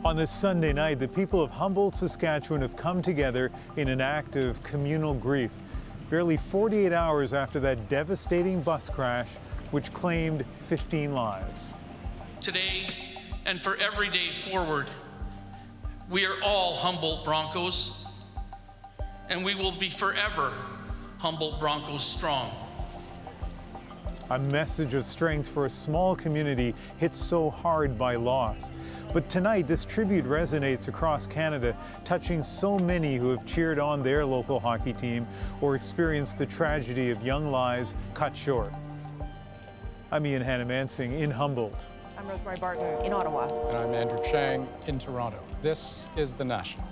On this Sunday night, the people of Humboldt, Saskatchewan have come together in an act of communal grief, barely 48 hours after that devastating bus crash which claimed 15 lives. Today and for every day forward, we are all Humboldt Broncos, and we will be forever Humboldt Broncos strong. A message of strength for a small community hit so hard by loss. But tonight, this tribute resonates across Canada, touching so many who have cheered on their local hockey team or experienced the tragedy of young lives cut short. I'm Ian Hannah-Mansing in Humboldt. I'm Rosemary Barton in Ottawa. And I'm Andrew Chang in Toronto. This is The National.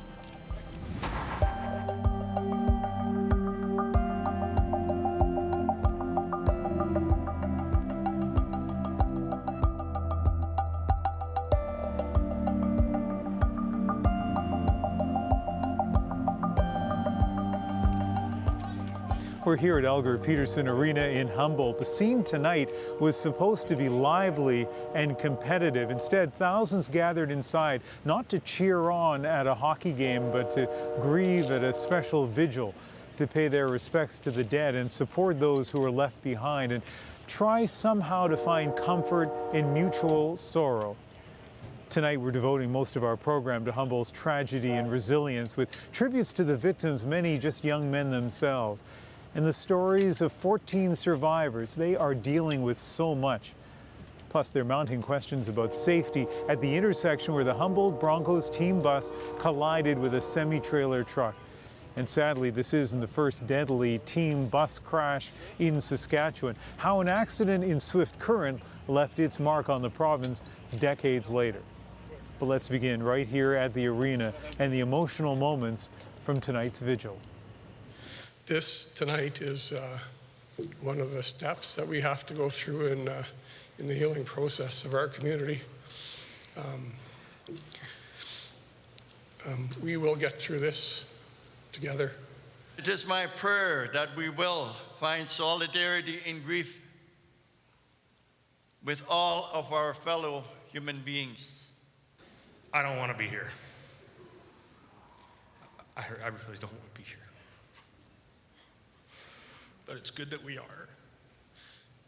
We're here at Elgar Peterson Arena in Humboldt. The scene tonight was supposed to be lively and competitive. Instead, thousands gathered inside, not to cheer on at a hockey game, but to grieve at a special vigil, to pay their respects to the dead and support those who were left behind, and try somehow to find comfort in mutual sorrow. Tonight, we're devoting most of our program to Humboldt's tragedy and resilience, with tributes to the victims, many just young men themselves. And the stories of 14 survivors, they are dealing with so much. Plus, they're mounting questions about safety at the intersection where the Humboldt Broncos team bus collided with a semi-trailer truck. And sadly, this isn't the first deadly team bus crash in Saskatchewan. How an accident in Swift Current left its mark on the province decades later. But let's begin right here at the arena and the emotional moments from tonight's vigil. This tonight is one of the steps that we have to go through in the healing process of our community. We will get through this together. It is my prayer that we will find solidarity in grief with all of our fellow human beings. I don't want to be here. I really don't want to be here. But it's good that we are.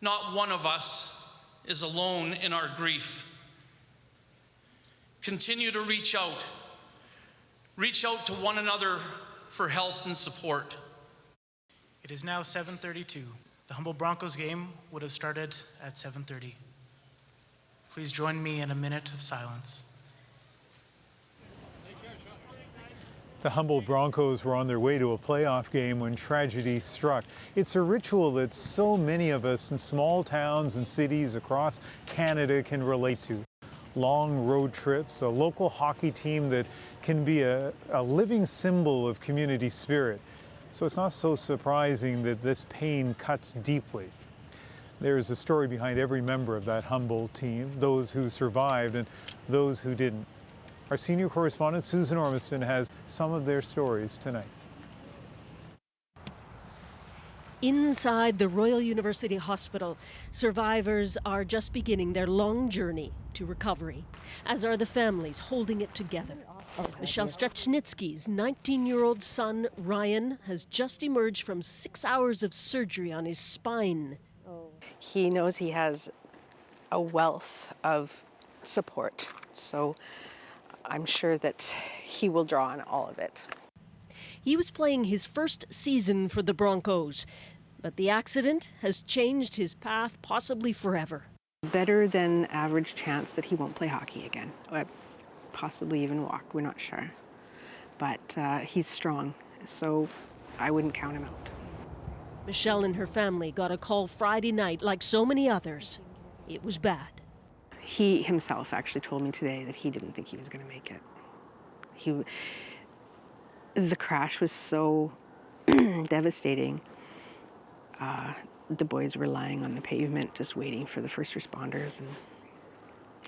Not one of us is alone in our grief. Continue to reach out. Reach out to one another for help and support. It is now 7:32. The Humboldt Broncos game would have started at 7:30. Please join me in a minute of silence. The Humboldt Broncos were on their way to a playoff game when tragedy struck. It's a ritual that so many of us in small towns and cities across Canada can relate to. Long road trips, a local hockey team that can be a living symbol of community spirit. So it's not so surprising that this pain cuts deeply. There is a story behind every member of that Humboldt team, those who survived and those who didn't. Our senior correspondent, Susan Ormiston, has some of their stories tonight. Inside the Royal University Hospital, survivors are just beginning their long journey to recovery, as are the families holding it together. Michelle Strechnitsky's 19-year-old son, Ryan, has just emerged from 6 hours of surgery on his spine. He knows he has a wealth of support, so I'm sure that he will draw on all of it. He was playing his first season for the Broncos, but the accident has changed his path possibly forever. Better than average chance that he won't play hockey again, or possibly even walk, we're not sure. But he's strong, so I wouldn't count him out. Michelle and her family got a call Friday night like so many others. It was bad. He himself actually told me today that he didn't think he was going to make it. The crash was so devastating. The boys were lying on the pavement just waiting for the first responders,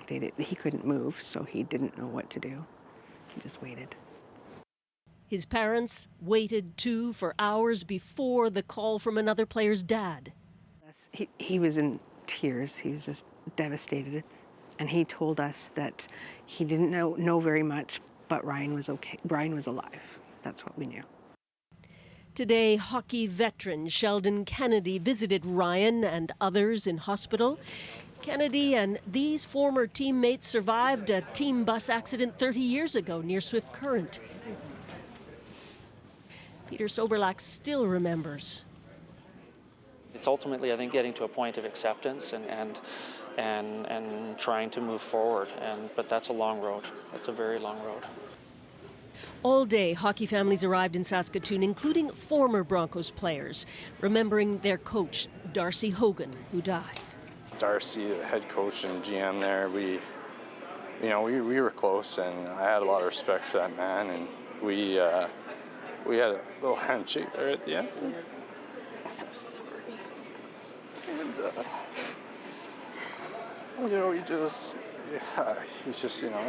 and he couldn't move, so he didn't know what to do. He just waited. His parents waited too for hours before the call from another player's dad. He was in tears. He was just devastated. And he told us that he didn't know very much, but Ryan was okay. Ryan was alive. That's what we knew. Today, hockey veteran Sheldon Kennedy visited Ryan and others in hospital. Kennedy and these former teammates survived a team bus accident 30 years ago near Swift Current. Peter Soberlach still remembers. It's ultimately, I think, getting to a point of acceptance and trying to move forward. But that's a long road. That's a very long road. All day, hockey families arrived in Saskatoon, including former Broncos players, remembering their coach, Darcy Hogan, who died. Darcy, the head coach and GM there, we were close, and I had a lot of respect for that man, and we had a little handshake there at the end. I'm so sorry. And he just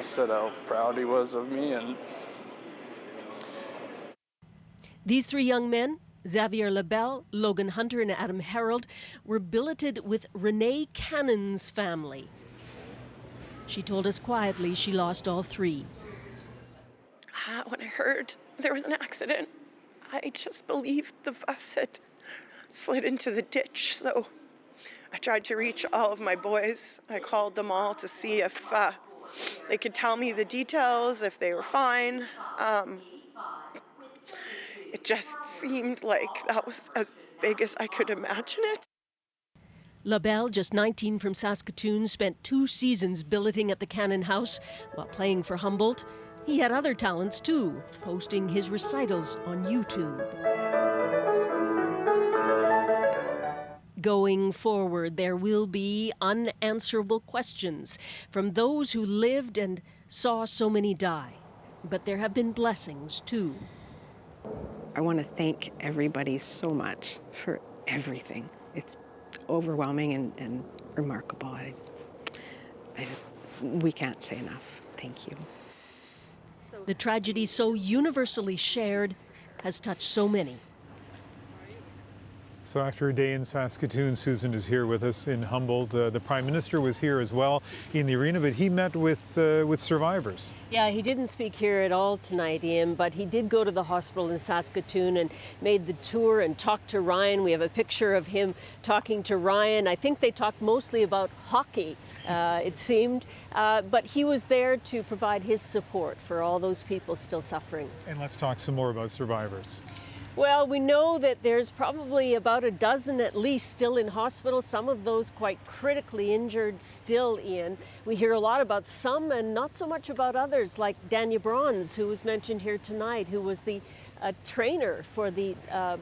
said how proud he was of me. And these three young men, Xavier Labelle, Logan Hunter, and Adam Harold, were billeted with Renee Cannon's family. She told us quietly she lost all three. When I heard there was an accident, I just believed the bus had slid into the ditch. So I tried to reach all of my boys. I called them all to see if they could tell me the details, if they were fine. It just seemed like that was as big as I could imagine it. Labelle, just 19 from Saskatoon, spent 2 seasons billeting at the Cannon House while playing for Humboldt. He had other talents too, posting his recitals on YouTube. Going forward, there will be unanswerable questions from those who lived and saw so many die. But there have been blessings too. I want to thank everybody so much for everything. It's overwhelming and remarkable. We can't say enough. Thank you. The tragedy so universally shared has touched so many. So after a day in Saskatoon, Susan is here with us in Humboldt. The Prime Minister was here as well in the arena, but he met with survivors. Yeah, he didn't speak here at all tonight, Ian, but he did go to the hospital in Saskatoon and made the tour and talked to Ryan. We have a picture of him talking to Ryan. I think they talked mostly about hockey, it seemed, but he was there to provide his support for all those people still suffering. And let's talk some more about survivors. Well, we know that there's probably about a dozen at least still in hospital, some of those quite critically injured still, Ian. We hear a lot about some and not so much about others, like Danya Bronze, who was mentioned here tonight, who was the trainer for the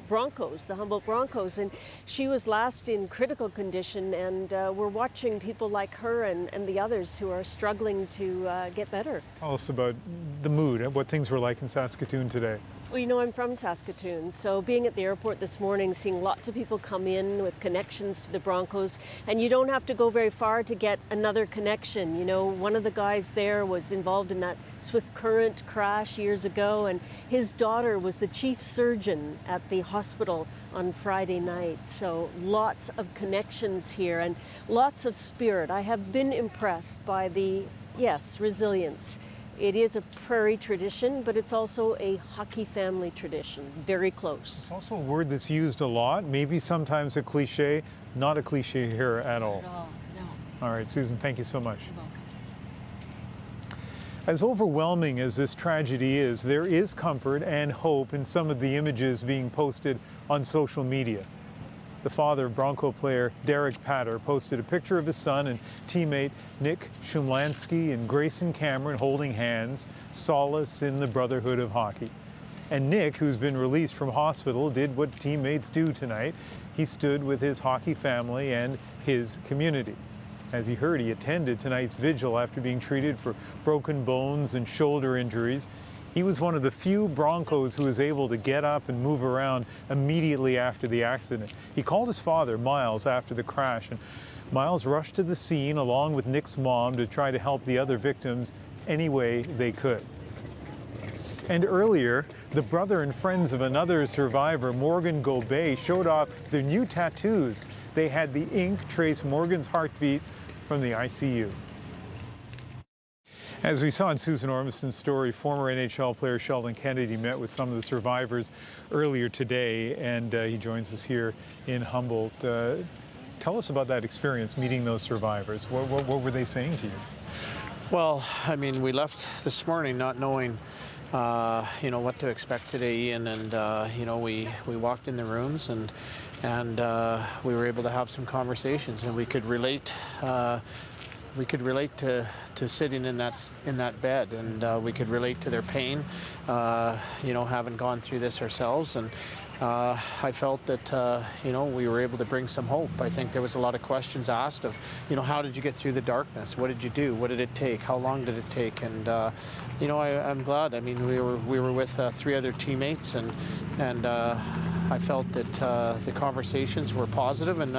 Broncos, the Humboldt Broncos, and she was last in critical condition, and we're watching people like her and the others who are struggling to get better. Tell us about the mood and what things were like in Saskatoon today. Well, you know, I'm from Saskatoon, so being at the airport this morning, seeing lots of people come in with connections to the Broncos, and you don't have to go very far to get another connection. You know, one of the guys there was involved in that Swift Current crash years ago, and his daughter was the chief surgeon at the hospital on Friday night. So lots of connections here and lots of spirit. I have been impressed by the, resilience. It is a prairie tradition, but it's also a hockey family tradition, very close. It's also a word that's used a lot, maybe sometimes a cliche, not a cliche here at all. Not at all, no. All right, Susan, thank you so much. You're welcome. As overwhelming as this tragedy is, there is comfort and hope in some of the images being posted on social media. The father of Bronco player Derek Patter posted a picture of his son and teammate Nick Shumlansky and Grayson Cameron holding hands, solace in the brotherhood of hockey. And Nick, who's been released from hospital, did what teammates do tonight. He stood with his hockey family and his community. As he heard, he attended tonight's vigil after being treated for broken bones and shoulder injuries. He was one of the few Broncos who was able to get up and move around immediately after the accident. He called his father, Miles, after the crash, and Miles rushed to the scene along with Nick's mom to try to help the other victims any way they could. And earlier, the brother and friends of another survivor, Morgan Gobet, showed off their new tattoos. They had the ink trace Morgan's heartbeat from the ICU. As we saw in Susan Ormiston's story, former NHL player Sheldon Kennedy met with some of the survivors earlier today, and he joins us here in Humboldt. Tell us about that experience, meeting those survivors. What were they saying to you? Well, I mean, we left this morning not knowing, what to expect today, Ian, and we walked in the rooms and we were able to have some conversations, and we could relate. We could relate to sitting in that bed, and we could relate to their pain, having gone through this ourselves. And I felt that, we were able to bring some hope. I think there was a lot of questions asked of, how did you get through the darkness? What did you do? What did it take? How long did it take? And, I'm glad. I mean, we were with 3 other teammates, and I felt that the conversations were positive, and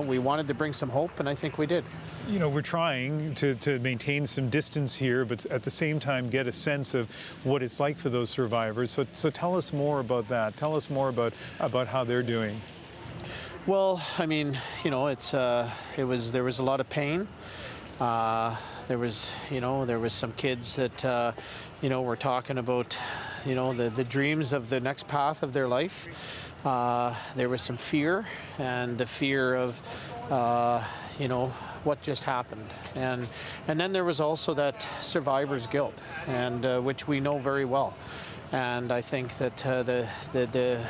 we wanted to bring some hope, and I think we did. We're trying to maintain some distance here, but at the same time get a sense of what it's like for those survivors. So tell us more about that. Tell us more about how they're doing. Well, I mean, there was a lot of pain. There was some kids that were talking about the dreams of the next path of their life. There was some fear, and the fear of what just happened, and then there was also that survivor's guilt, and which we know very well. And I think that the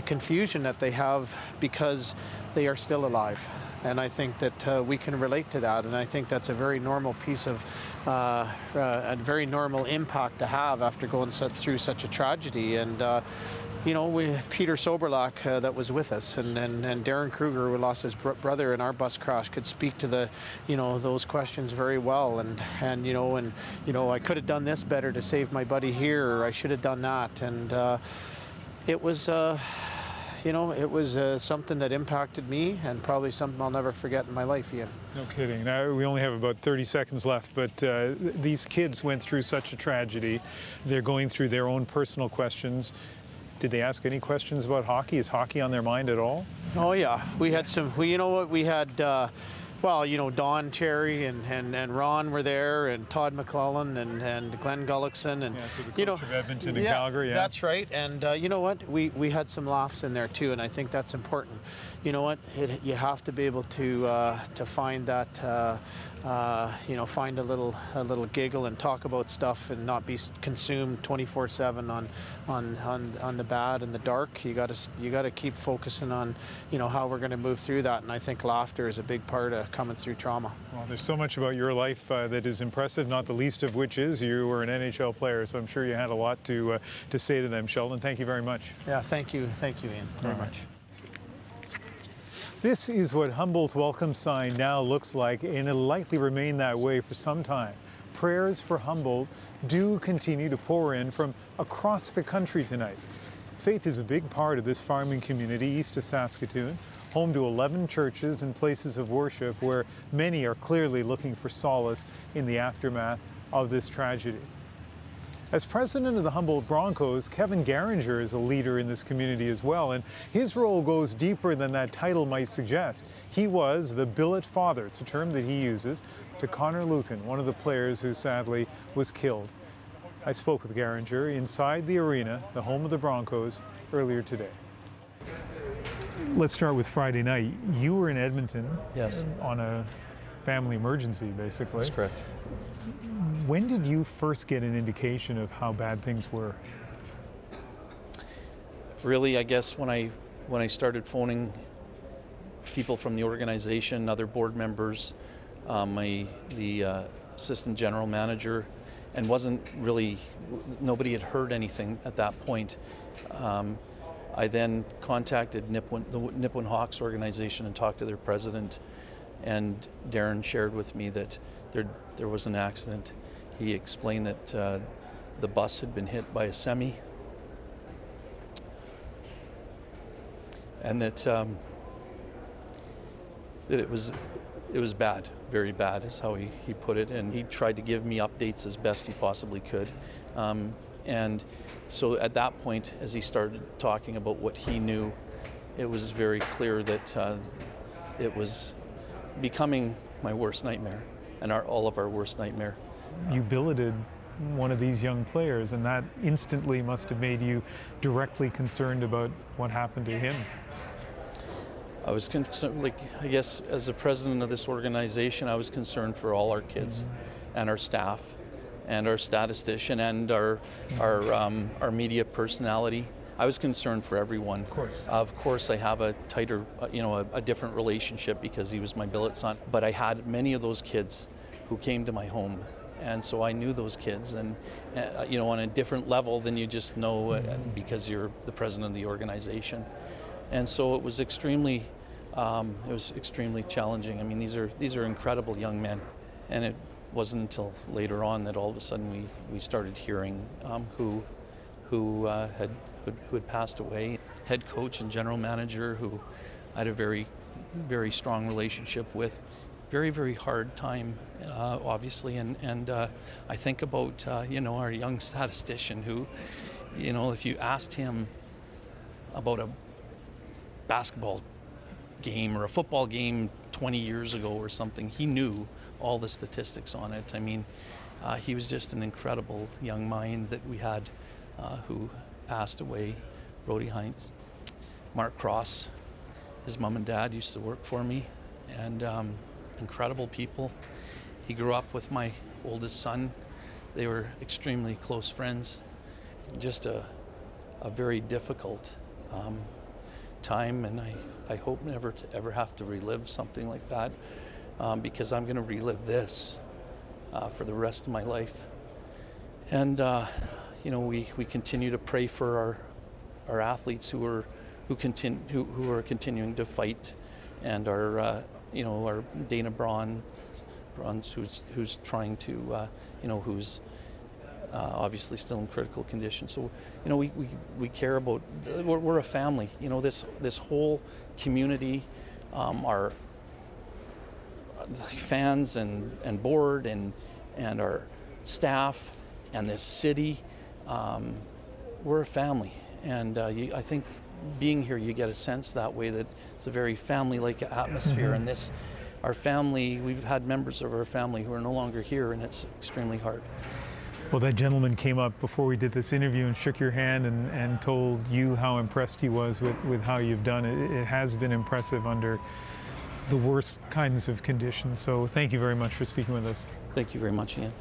confusion that they have because they are still alive. And I think that we can relate to that, and I think that's a very normal piece of, a very normal impact to have after going through such a tragedy. And Peter Soberlach that was with us, and Darren Kruger, who lost his brother in our bus crash, could speak to those questions very well. And I could have done this better to save my buddy here, or I should have done that. And it was something that impacted me, and probably something I'll never forget in my life, Ian. No kidding. Now, we only have about 30 seconds left, but these kids went through such a tragedy. They're going through their own personal questions. Did they ask any questions about hockey? Is hockey on their mind at all? Oh, yeah. We had some, we had, Don Cherry and Ron were there, and Todd McClellan and Glenn Gullickson. And, so the coach of Edmonton and Calgary. Yeah, that's right. And you know what? We had some laughs in there, too, and I think that's important. You know what? You have to be able to find that, find a little giggle and talk about stuff, and not be consumed 24/7 on the bad and the dark. You got to keep focusing on how we're going to move through that, and I think laughter is a big part of coming through trauma. Well, there's so much about your life that is impressive, not the least of which is you were an NHL player, so I'm sure you had a lot to say to them. Sheldon, thank you very much. Yeah, thank you, Ian, very much. This is what Humboldt's welcome sign now looks like, and it'll likely remain that way for some time. Prayers for Humboldt do continue to pour in from across the country tonight. Faith is a big part of this farming community east of Saskatoon, home to 11 churches and places of worship where many are clearly looking for solace in the aftermath of this tragedy. As president of the Humboldt Broncos, Kevin Garinger is a leader in this community as well, and his role goes deeper than that title might suggest. He was the billet father, it's a term that he uses, to Connor Lucan, one of the players who sadly was killed. I spoke with Garinger inside the arena, the home of the Broncos, earlier today. Let's start with Friday night. You were in Edmonton. Yes. On a family emergency, basically. That's correct. When did you first get an indication of how bad things were? Really, I guess when I started phoning people from the organization, other board members, the assistant general manager, and nobody had heard anything at that point. I then contacted the Nipawin Hawks organization and talked to their president, and Darren shared with me that there was an accident. He explained that the bus had been hit by a semi, and that it was bad, very bad is how he put it, and he tried to give me updates as best he possibly could. And so at that point, as he started talking about what he knew, it was very clear that it was becoming my worst nightmare. and all of our worst nightmare. You billeted one of these young players, and that instantly must have made you directly concerned about what happened to him. I was concerned, like, I guess as the president of this organization, I was concerned for all our kids and our staff and our statistician and our media personality. I was concerned for everyone. Of course, I have a tighter, a different relationship because he was my billet son. But I had many of those kids who came to my home, and so I knew those kids, and on a different level than you just know because you're the president of the organization. And so it was extremely challenging. I mean, these are incredible young men, and it wasn't until later on that all of a sudden we started hearing who had passed away. Head coach and general manager who I had a very, very strong relationship with. Very, very hard time, obviously, and I think about our young statistician who, if you asked him about a basketball game or a football game 20 years ago or something, he knew all the statistics on it. I mean, he was just an incredible young mind that we had who passed away. Brody Heinz, Mark Cross, his mom and dad used to work for me, and incredible people. He grew up with my oldest son. They were extremely close friends. Just a very difficult time, and I hope never to ever have to relive something like that, because I'm going to relive this for the rest of my life. And we continue to pray for our athletes who are continuing to fight, and our Dana Braun, who's trying to who's obviously still in critical condition. So we care about, we're a family. This whole community, our fans and board and our staff and this city, we're a family. And I think being here, you get a sense that way that it's a very family-like atmosphere. And our family, we've had members of our family who are no longer here, and it's extremely hard. Well, that gentleman came up before we did this interview and shook your hand and told you how impressed he was with how you've done it. It has been impressive under the worst kinds of conditions. So thank you very much for speaking with us. Thank you very much, Ian.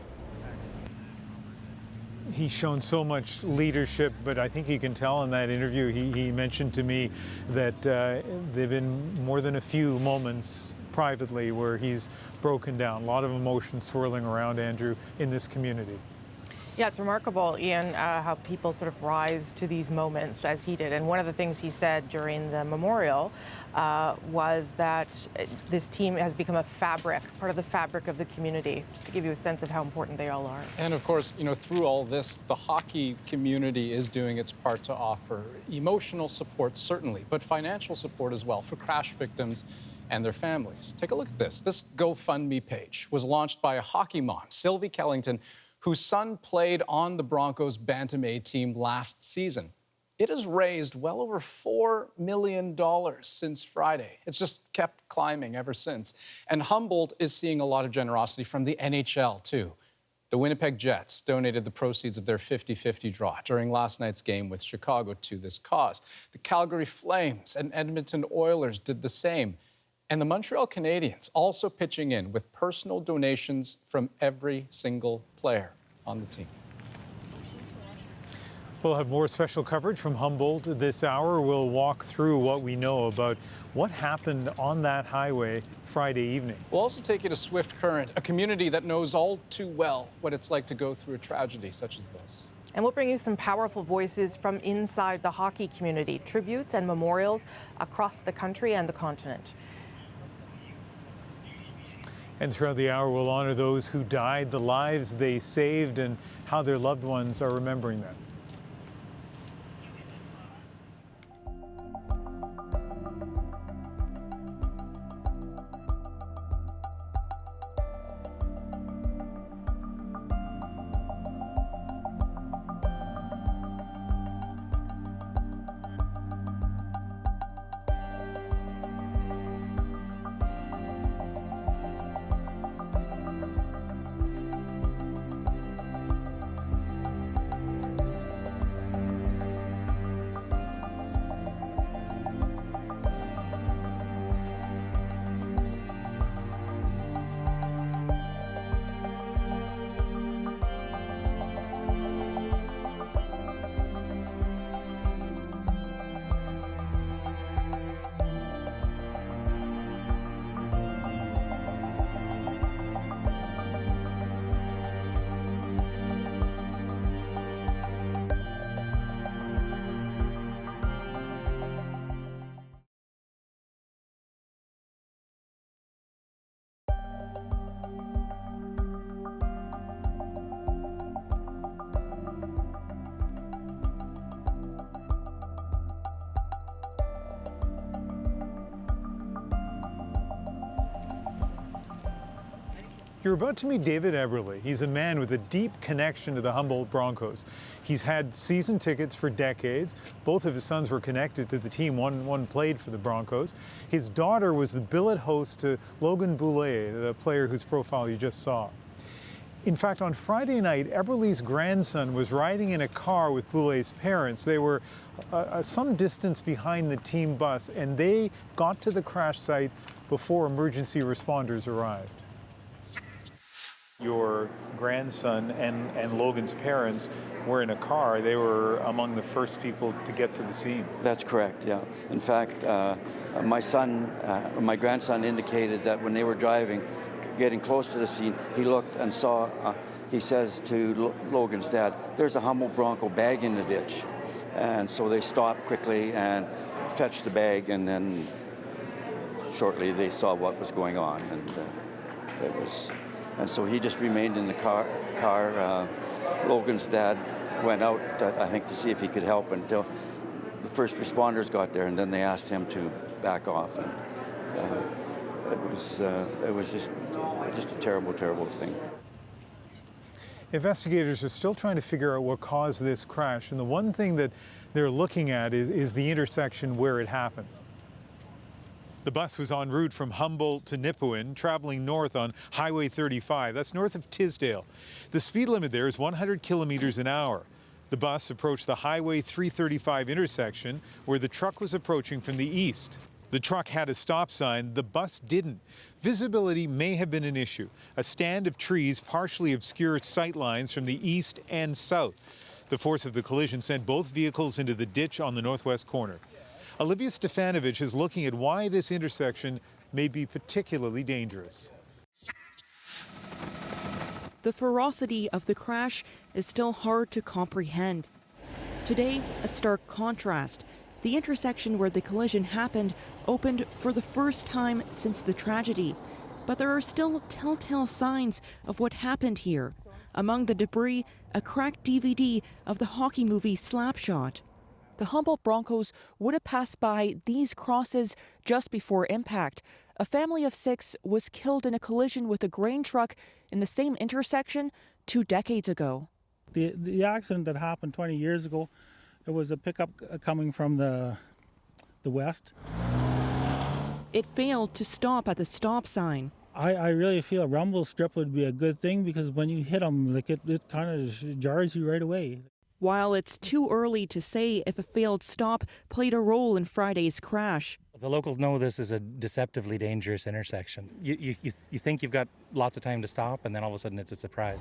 He's shown so much leadership, but I think you can tell in that interview, he mentioned to me that there have been more than a few moments privately where he's broken down. A lot of emotions swirling around Andrew in this community. Yeah, it's remarkable, Ian, how people sort of rise to these moments as he did. And one of the things he said during the memorial was that this team has become a fabric, part of the fabric of the community, just to give you a sense of how important they all are. And of course, through all this, the hockey community is doing its part to offer emotional support, certainly, but financial support as well for crash victims and their families. Take a look at this. This GoFundMe page was launched by a hockey mom, Sylvie Kellington, whose son played on the Broncos Bantam A team last season. It has raised well over $4 million since Friday. It's just kept climbing ever since. And Humboldt is seeing a lot of generosity from the NHL, too. The Winnipeg Jets donated the proceeds of their 50-50 draw during last night's game with Chicago to this cause. The Calgary Flames and Edmonton Oilers did the same. And the Montreal Canadiens also pitching in with personal donations from every single player on the team. We'll have more special coverage from Humboldt this hour. We'll walk through what we know about what happened on that highway Friday evening. We'll also take you to Swift Current, a community that knows all too well what it's like to go through a tragedy such as this. And we'll bring you some powerful voices from inside the hockey community, tributes and memorials across the country and the continent. And throughout the hour, we'll honor those who died, the lives they saved, and how their loved ones are remembering them. You're about to meet David Eberle. He's a man with a deep connection to the Humboldt Broncos. He's had season tickets for decades. Both of his sons were connected to the team. One played for the Broncos. His daughter was the billet host to Logan Boulet, the player whose profile you just saw. In fact, on Friday night, Eberle's grandson was riding in a car with Boulet's parents. They were some distance behind the team bus, and they got to the crash site before emergency responders arrived. Your grandson and Logan's parents were in a car. They were among the first people to get to the scene. That's correct, yeah. In fact, my grandson indicated that when they were driving, getting close to the scene, he looked and saw, he says to Logan's dad, "There's a Humboldt Bronco bag in the ditch." And so they stopped quickly and fetched the bag, and then shortly they saw what was going on. And so he just remained in the car. Logan's dad went out, I think, to see if he could help until the first responders got there, and then they asked him to back off. And it was just a terrible, terrible thing. Investigators are still trying to figure out what caused this crash, and the one thing that they're looking at is the intersection where it happened. The bus was en route from Humboldt to Nipawin, traveling north on Highway 35. That's north of Tisdale. The speed limit there is 100 kilometers an hour. The bus approached the Highway 335 intersection where the truck was approaching from the east. The truck had a stop sign, the bus didn't. Visibility may have been an issue. A stand of trees partially obscured sight lines from the east and south. The force of the collision sent both vehicles into the ditch on the northwest corner. Olivia Stefanovic is looking at why this intersection may be particularly dangerous. The ferocity of the crash is still hard to comprehend. Today, a stark contrast. The intersection where the collision happened opened for the first time since the tragedy. But there are still telltale signs of what happened here. Among the debris, a cracked DVD of the hockey movie Slapshot. The Humboldt Broncos would have passed by these crosses just before impact. A family of 6 was killed in a collision with a grain truck in the same intersection 2 decades ago. The accident that happened 20 years ago, it was a pickup coming from the west. It failed to stop at the stop sign. I really feel a rumble strip would be a good thing, because when you hit them, like it kind of jars you right away. While it's too early to say if a failed stop played a role in Friday's crash. The locals know this is a deceptively dangerous intersection. You think you've got lots of time to stop, and then all of a sudden it's a surprise.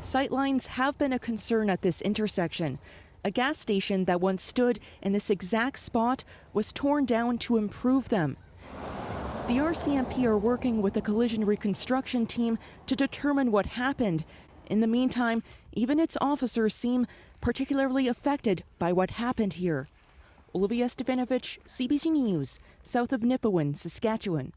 Sightlines have been a concern at this intersection. A gas station that once stood in this exact spot was torn down to improve them. The RCMP are working with a collision reconstruction team to determine what happened. In the meantime, even its officers seem particularly affected by what happened here. Olivia Stefanovic, CBC News, south of Nipawin, Saskatchewan.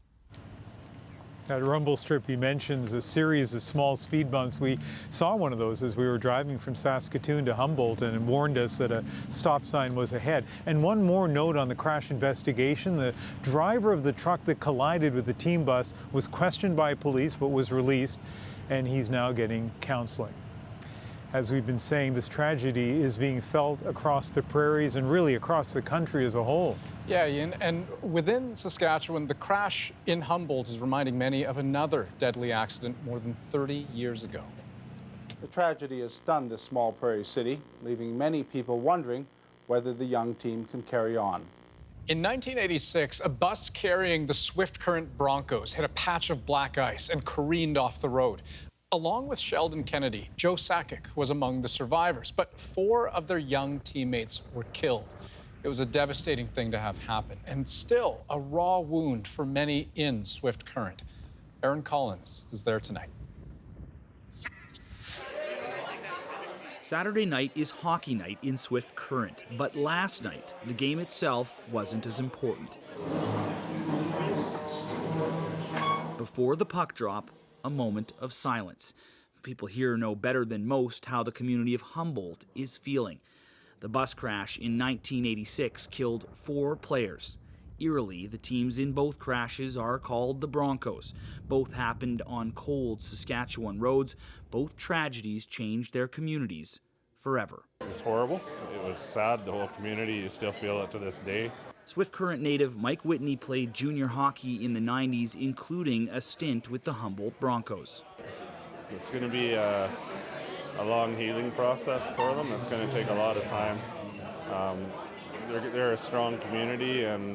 That rumble strip he mentions a series of small speed bumps. We saw one of those as we were driving from Saskatoon to Humboldt, and it warned us that a stop sign was ahead. And one more note on the crash investigation. The driver of the truck that collided with the team bus was questioned by police but was released, and he's now getting counseling. As we've been saying, this tragedy is being felt across the prairies and really across the country as a whole. Yeah, Ian, and within Saskatchewan, the crash in Humboldt is reminding many of another deadly accident more than 30 years ago. The tragedy has stunned this small prairie city, leaving many people wondering whether the young team can carry on. In 1986, a bus carrying the Swift Current Broncos hit a patch of black ice and careened off the road. Along with Sheldon Kennedy, Joe Sakic was among the survivors, but 4 of their young teammates were killed. It was a devastating thing to have happen, and still a raw wound for many in Swift Current. Aaron Collins is there tonight. Saturday night is hockey night in Swift Current, but last night, the game itself wasn't as important. Before the puck drop, a moment of silence. People here know better than most how the community of Humboldt is feeling. The bus crash in 1986 killed 4 players. Eerily, the teams in both crashes are called the Broncos. Both happened on cold Saskatchewan roads. Both tragedies changed their communities forever. It was horrible. It was sad. The whole community, you still feel it to this day. Swift Current native Mike Whitney played junior hockey in the 90s, including a stint with the Humboldt Broncos. It's going to be a long healing process for them. It's going to take a lot of time. They're a strong community, and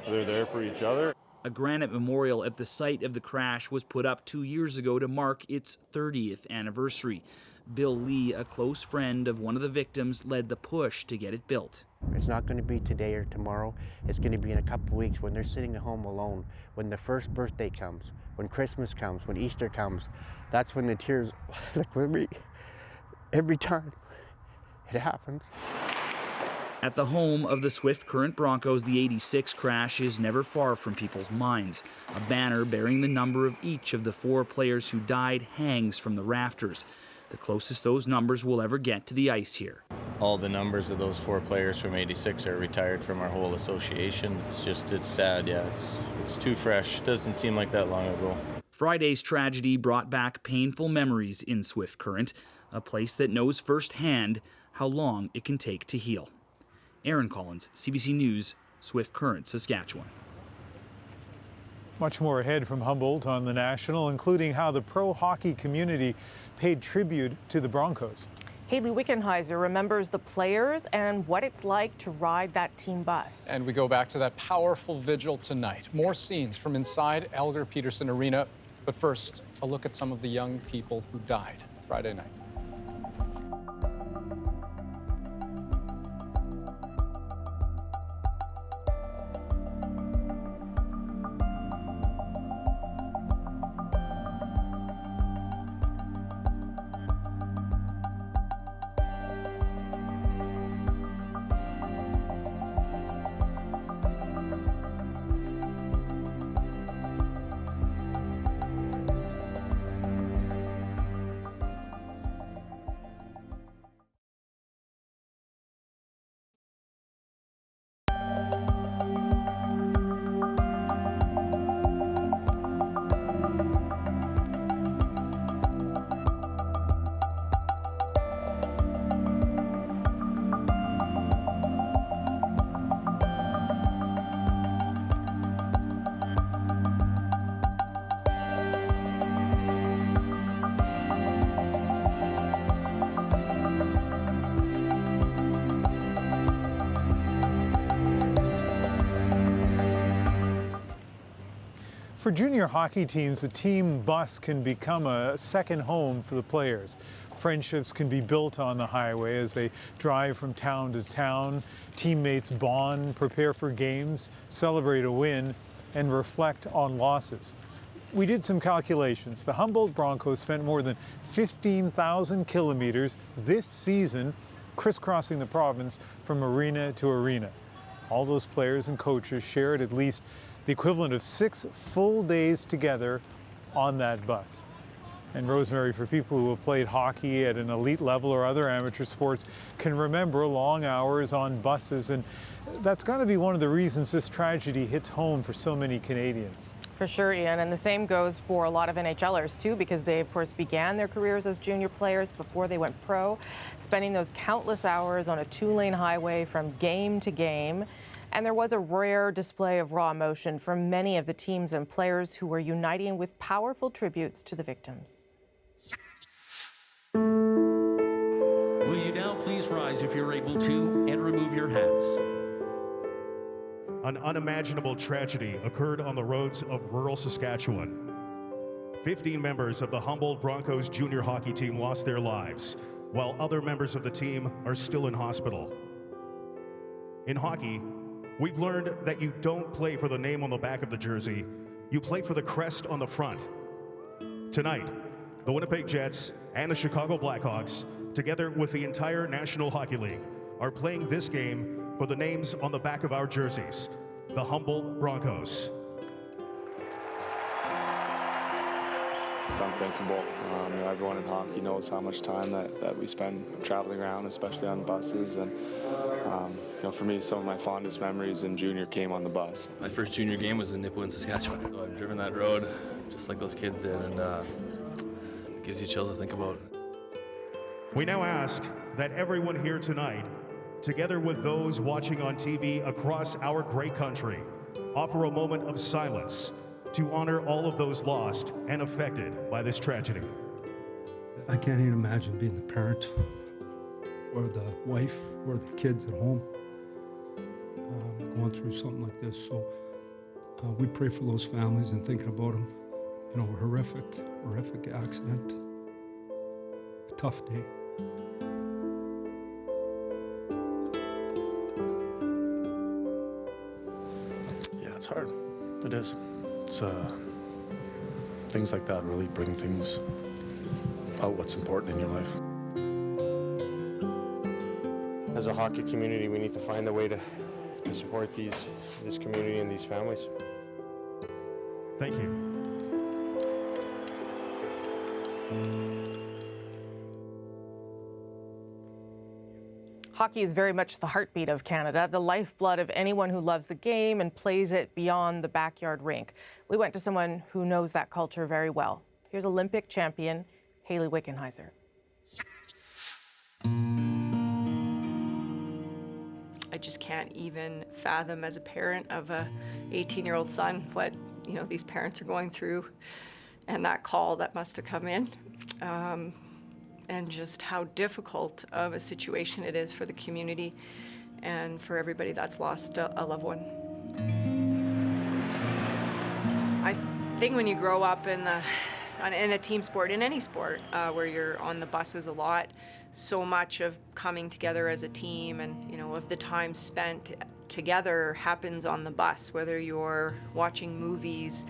they're there for each other. A granite memorial at the site of the crash was put up 2 years ago to mark its 30th anniversary. Bill Lee, a close friend of one of the victims, led the push to get it built. It's not going to be today or tomorrow. It's going to be in a couple of weeks when they're sitting at home alone, when the first birthday comes, when Christmas comes, when Easter comes. That's when the tears look with me every time it happens. At the home of the Swift Current Broncos, the 86 crash is never far from people's minds. A banner bearing the number of each of the 4 players who died hangs from the rafters. The closest those numbers will ever get to the ice here. All the numbers of those 4 players from 86 are retired from our whole association. It's sad, yeah. It's too fresh. Doesn't seem like that long ago. Friday's tragedy brought back painful memories in Swift Current, a place that knows firsthand how long it can take to heal. Aaron Collins, CBC News, Swift Current, Saskatchewan. Much more ahead from Humboldt on the National, including how the pro hockey community paid tribute to the Broncos. Haley Wickenheiser remembers the players and what it's like to ride that team bus. And we go back to that powerful vigil tonight. More scenes from inside Elgar Peterson Arena. But first, a look at some of the young people who died Friday night. For junior hockey teams, the team bus can become a second home for the players. Friendships can be built on the highway as they drive from town to town. Teammates bond, prepare for games, celebrate a win, and reflect on losses. We did some calculations. The Humboldt Broncos spent more than 15,000 kilometers this season crisscrossing the province from arena to arena. All those players and coaches shared at least the equivalent of 6 full days together on that bus. And Rosemary, for people who have played hockey at an elite level or other amateur sports, can remember long hours on buses, and that's got to be one of the reasons this tragedy hits home for so many Canadians. For sure, Ian, and the same goes for a lot of NHLers too, because they of course began their careers as junior players before they went pro, spending those countless hours on a 2-lane highway from game to game. And there was a rare display of raw emotion from many of the teams and players who were uniting with powerful tributes to the victims. Will you now please rise if you're able to and remove your hats? An unimaginable tragedy occurred on the roads of rural Saskatchewan. 15 members of the Humboldt Broncos junior hockey team lost their lives, while other members of the team are still in hospital. In hockey, we've learned that you don't play for the name on the back of the jersey, you play for the crest on the front. Tonight, the Winnipeg Jets and the Chicago Blackhawks, together with the entire National Hockey League, are playing this game for the names on the back of our jerseys, the Humboldt Broncos. It's unthinkable. Everyone in hockey knows how much time that we spend traveling around, especially on buses. And for me, some of my fondest memories in junior came on the bus. My first junior game was in Nipawin, Saskatchewan. So I've driven that road just like those kids did, and it gives you chills to think about. We now ask that everyone here tonight, together with those watching on TV across our great country, offer a moment of silence to honor all of those lost and affected by this tragedy. I can't even imagine being the parent or the wife or the kids at home going through something like this. So we pray for those families and thinking about them. A horrific accident, a tough day. Yeah, it's hard. It is. It's things like that really bring things out what's important in your life. As a hockey community, we need to find a way to support this community and these families. Thank you. Hockey is very much the heartbeat of Canada, the lifeblood of anyone who loves the game and plays it beyond the backyard rink. We went to someone who knows that culture very well. Here's Olympic champion Hayley Wickenheiser. I just can't even fathom as a parent of a 18-year-old son what these parents are going through, and that call that must have come in. And just how difficult of a situation it is for the community and for everybody that's lost a loved one. I think when you grow up in a team sport, in any sport, where you're on the buses a lot, so much of coming together as a team and of the time spent together happens on the bus, whether you're watching movies.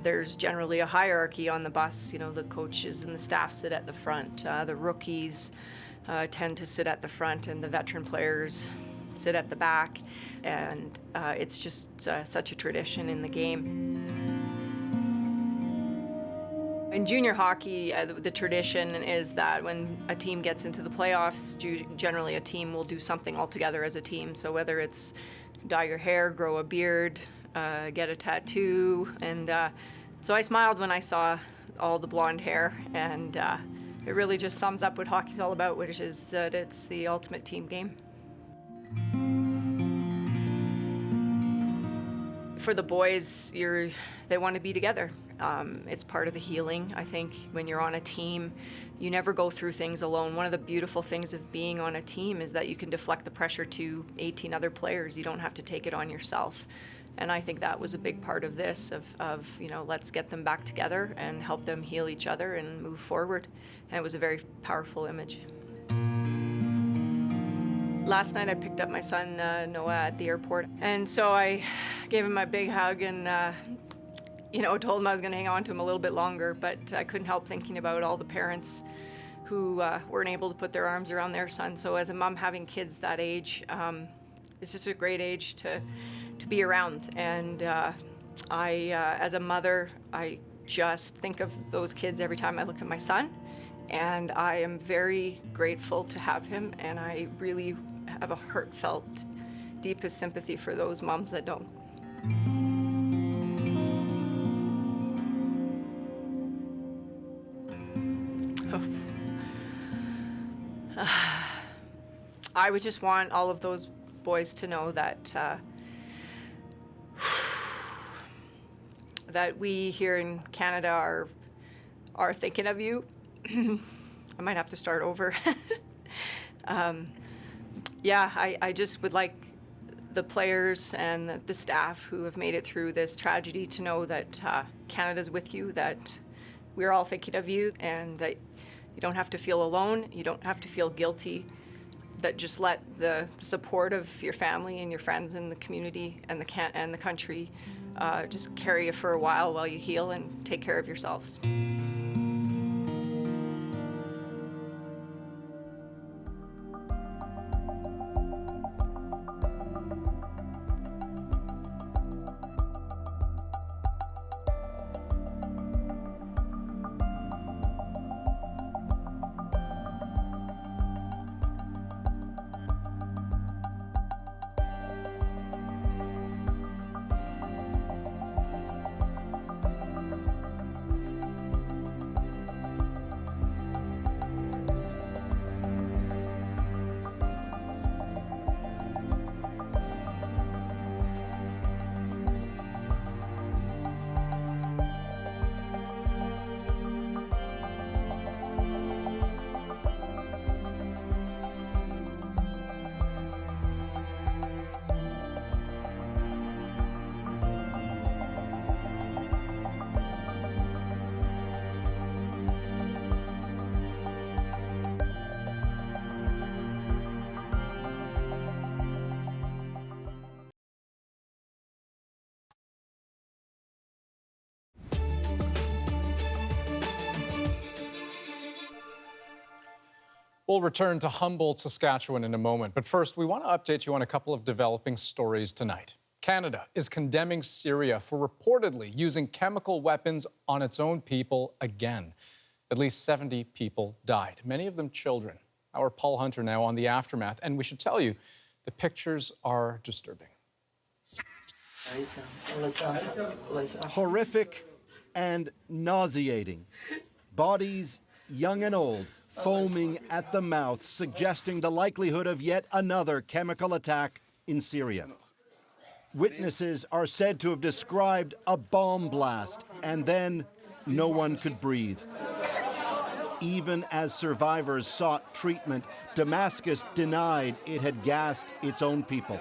There's generally a hierarchy on the bus. The coaches and the staff sit at the front. The rookies tend to sit at the front, and the veteran players sit at the back. And it's just such a tradition in the game. In junior hockey, the tradition is that when a team gets into the playoffs, generally a team will do something all together as a team. So whether it's dye your hair, grow a beard, get a tattoo, and so I smiled when I saw all the blonde hair, and it really just sums up what hockey's all about, which is that it's the ultimate team game. For the boys, they want to be together. It's part of the healing. I think when you're on a team, you never go through things alone. One of the beautiful things of being on a team is that you can deflect the pressure to 18 other players. You don't have to take it on yourself. And I think that was a big part of this, of let's get them back together and help them heal each other and move forward. And it was a very powerful image. Last night I picked up my son, Noah, at the airport. And so I gave him a big hug and told him I was going to hang on to him a little bit longer, but I couldn't help thinking about all the parents who weren't able to put their arms around their son. So as a mom having kids that age, it's just a great age to be around. And as a mother, I just think of those kids every time I look at my son. And I am very grateful to have him, and I really have a heartfelt, deepest sympathy for those moms that don't. I would just want all of those boys to know that that we here in Canada are thinking of you. I might have to start over. I just would like the players and the staff who have made it through this tragedy to know that Canada's with you, that we're all thinking of you, and that you don't have to feel alone, you don't have to feel guilty, that just let the support of your family and your friends and the community and the country just carry you for a while you heal and take care of yourselves. We'll return to Humboldt, Saskatchewan in a moment. But first, we want to update you on a couple of developing stories tonight. Canada is condemning Syria for reportedly using chemical weapons on its own people again. At least 70 people died, many of them children. Our Paul Hunter now on the aftermath. And we should tell you, the pictures are disturbing. Horrific and nauseating. Bodies, young and old, foaming at the mouth, suggesting the likelihood of yet another chemical attack in Syria. Witnesses are said to have described a bomb blast, and then no one could breathe. Even as survivors sought treatment, Damascus denied it had gassed its own people.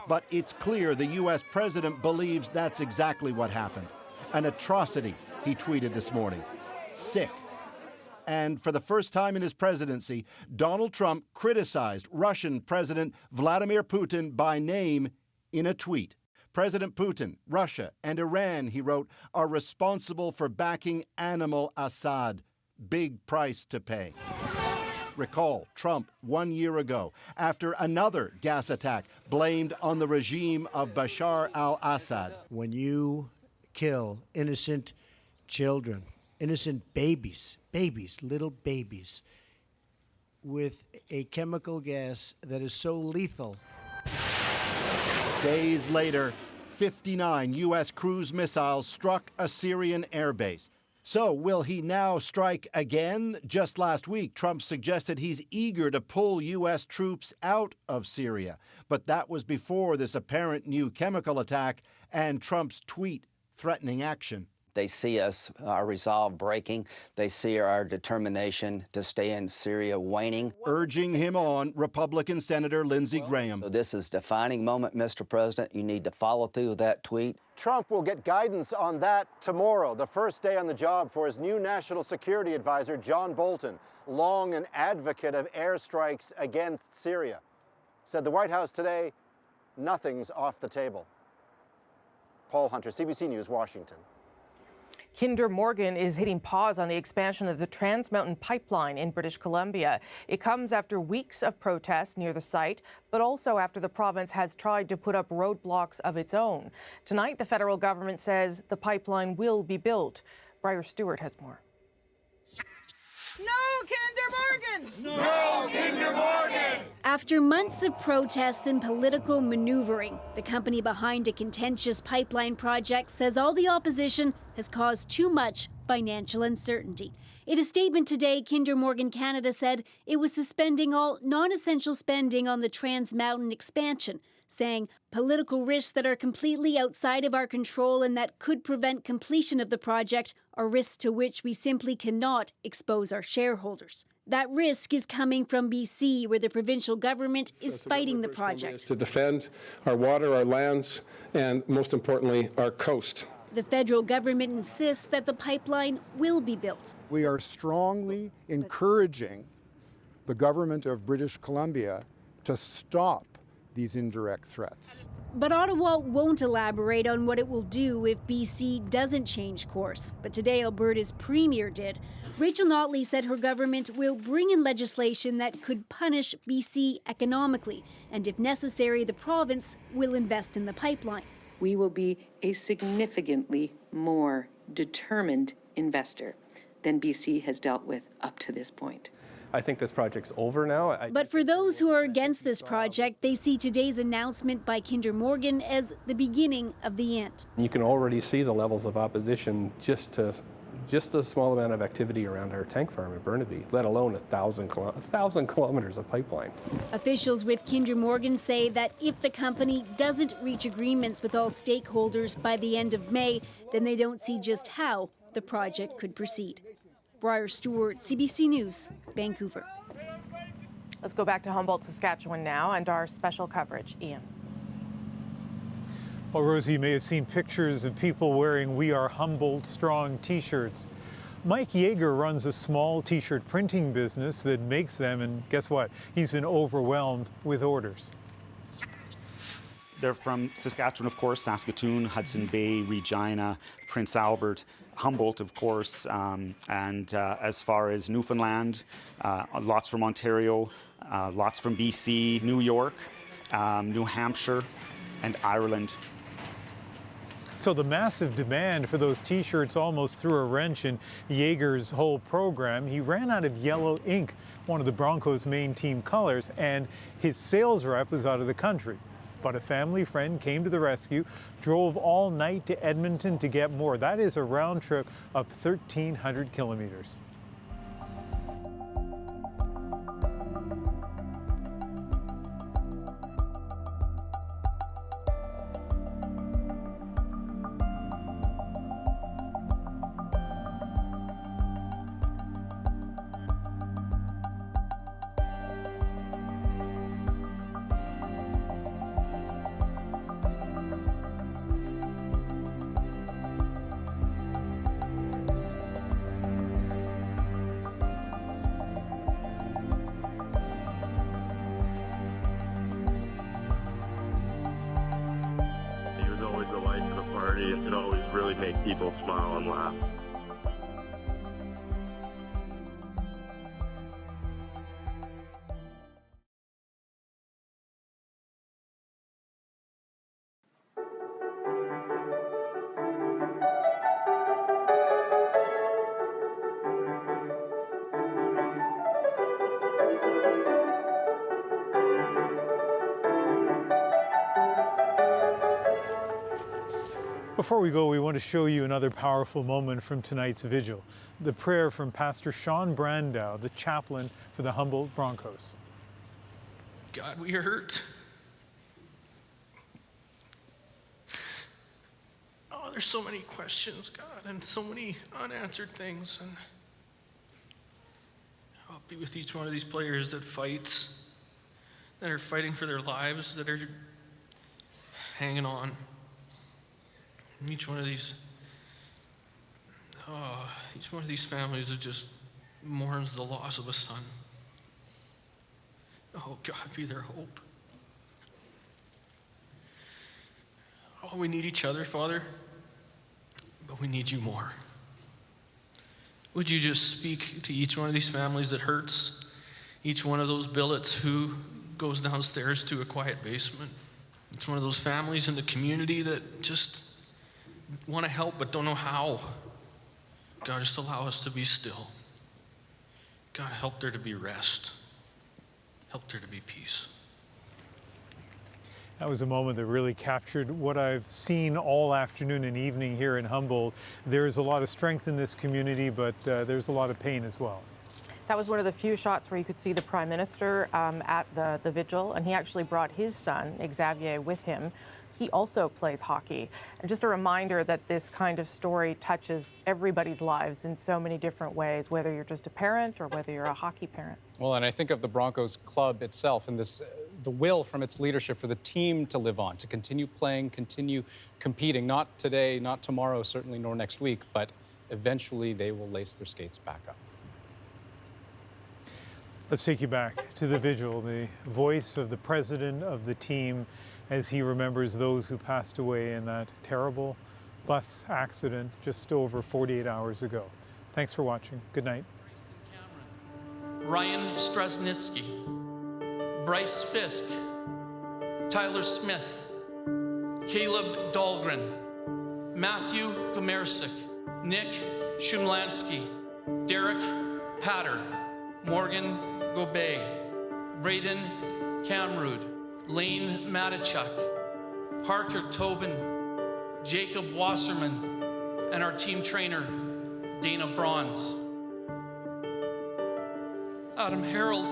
But it's clear the U.S. president believes that's exactly what happened. An atrocity, he tweeted this morning. Sick. And for the first time in his presidency, Donald Trump criticized Russian President Vladimir Putin by name in a tweet. President Putin, Russia, and Iran, he wrote, are responsible for backing animal Assad. Big price to pay. Recall Trump 1 year ago, after another gas attack blamed on the regime of Bashar al-Assad. When you kill innocent children, innocent babies, little babies, with a chemical gas that is so lethal. Days later, 59 U.S. cruise missiles struck a Syrian airbase. So will he now strike again? Just last week, Trump suggested he's eager to pull U.S. troops out of Syria. But that was before this apparent new chemical attack and Trump's tweet threatening action. They see us, our resolve breaking. They see our determination to stay in Syria waning. Urging him on, Republican Senator Lindsey Graham. So this is a defining moment, Mr. President. You need to follow through with that tweet. Trump will get guidance on that tomorrow, the first day on the job for his new national security advisor, John Bolton, long an advocate of airstrikes against Syria. Said the White House today, nothing's off the table. Paul Hunter, CBC News, Washington. Kinder Morgan is hitting pause on the expansion of the Trans Mountain Pipeline in British Columbia. It comes after weeks of protests near the site, but also after the province has tried to put up roadblocks of its own. Tonight, the federal government says the pipeline will be built. Briar Stewart has more. No Kinder Morgan! No Kinder Morgan! After months of protests and political maneuvering, the company behind a contentious pipeline project says all the opposition has caused too much financial uncertainty. In a statement today, Kinder Morgan Canada said it was suspending all non-essential spending on the Trans Mountain expansion, saying political risks that are completely outside of our control and that could prevent completion of the project are risks to which we simply cannot expose our shareholders. That risk is coming from BC, where the provincial government is fighting the project. To defend our water, our lands, and most importantly, our coast. The federal government insists that the pipeline will be built. We are strongly encouraging the government of British Columbia to stop these indirect threats. But Ottawa won't elaborate on what it will do if BC doesn't change course. But today, Alberta's premier did. Rachel Notley said her government will bring in legislation that could punish BC economically, and if necessary, the province will invest in the pipeline. We will be a significantly more determined investor than BC has dealt with up to this point. I think this project's over now. But for those who are against this project, they see today's announcement by Kinder Morgan as the beginning of the end. You can already see the levels of opposition just a small amount of activity around our tank farm in Burnaby, let alone 1,000 kilometers of pipeline. Officials with Kinder Morgan say that if the company doesn't reach agreements with all stakeholders by the end of May, then they don't see just how the project could proceed. Briar Stewart, CBC News, Vancouver. Let's go back to Humboldt, Saskatchewan now, and our special coverage. Ian. Well, Rosie, you may have seen pictures of people wearing "We Are Humboldt Strong" t-shirts. Mike Yeager runs a small t-shirt printing business that makes them, and guess what? He's been overwhelmed with orders. They're from Saskatchewan, of course, Saskatoon, Hudson Bay, Regina, Prince Albert, Humboldt, of course, and as far as Newfoundland, lots from Ontario, lots from BC, New York, New Hampshire, and Ireland. So the massive demand for those T-shirts almost threw a wrench in Yeager's whole program. He ran out of yellow ink, one of the Broncos' main team colors, and his sales rep was out of the country. But a family friend came to the rescue, drove all night to Edmonton to get more. That is a round trip of 1,300 kilometers. It always really make people smile and laugh. Before we go, we want to show you another powerful moment from tonight's vigil. The prayer from Pastor Sean Brandow, the chaplain for the Humboldt Broncos. God, we hurt. Oh, there's so many questions, God, and so many unanswered things. And I'll be with each one of these players that fights, that are fighting for their lives, that are hanging on. Each one of these families that just mourns the loss of a son. Oh, God, be their hope. Oh, we need each other, Father, but we need you more. Would you just speak to each one of these families that hurts, each one of those billets who goes downstairs to a quiet basement? It's one of those families in the community that just want to help but don't know how. God, just allow us to be still. God, help there to be rest. Help there to be peace. That was a moment that really captured what I've seen all afternoon and evening here in Humboldt. There's a lot of strength in this community, but there's a lot of pain as well. That was one of the few shots where you could see the Prime Minister at the vigil, and he actually brought his son, Xavier, with him. He also plays hockey. And just a reminder that this kind of story touches everybody's lives in so many different ways, whether you're just a parent or whether you're a hockey parent. Well, and I think of the Broncos club itself and the will from its leadership for the team to live on, to continue playing, continue competing, not today, not tomorrow, certainly nor next week, but eventually they will lace their skates back up. Let's take you back to the vigil, the voice of the president of the team as he remembers those who passed away in that terrible bus accident just over 48 hours ago. Thanks for watching. Good night. Ryan Strasnitsky, Bryce Fisk, Tyler Smith, Caleb Dahlgren, Matthew Gomersik, Nick Shumlansky, Derek Patter, Morgan Gobey, Braden Kamrud, Lane Matichuk, Parker Tobin, Jacob Wasserman, and our team trainer, Dana Bronze. Adam Harold,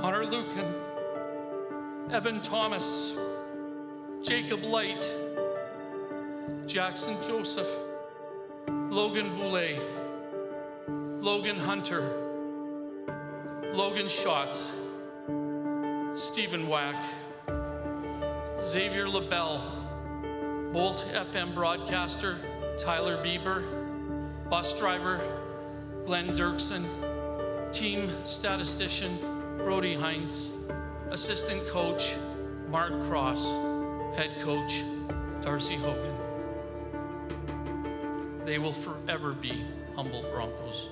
Connor Lucan, Evan Thomas, Jacob Light, Jackson Joseph, Logan Boulay, Logan Hunter, Logan Schatz, Stephen Wack, Xavier Labelle, Bolt FM broadcaster Tyler Bieber, bus driver Glenn Dirksen, team statistician Brody Heinz, assistant coach Mark Cross, head coach Darcy Hogan. they will forever be Humboldt Broncos.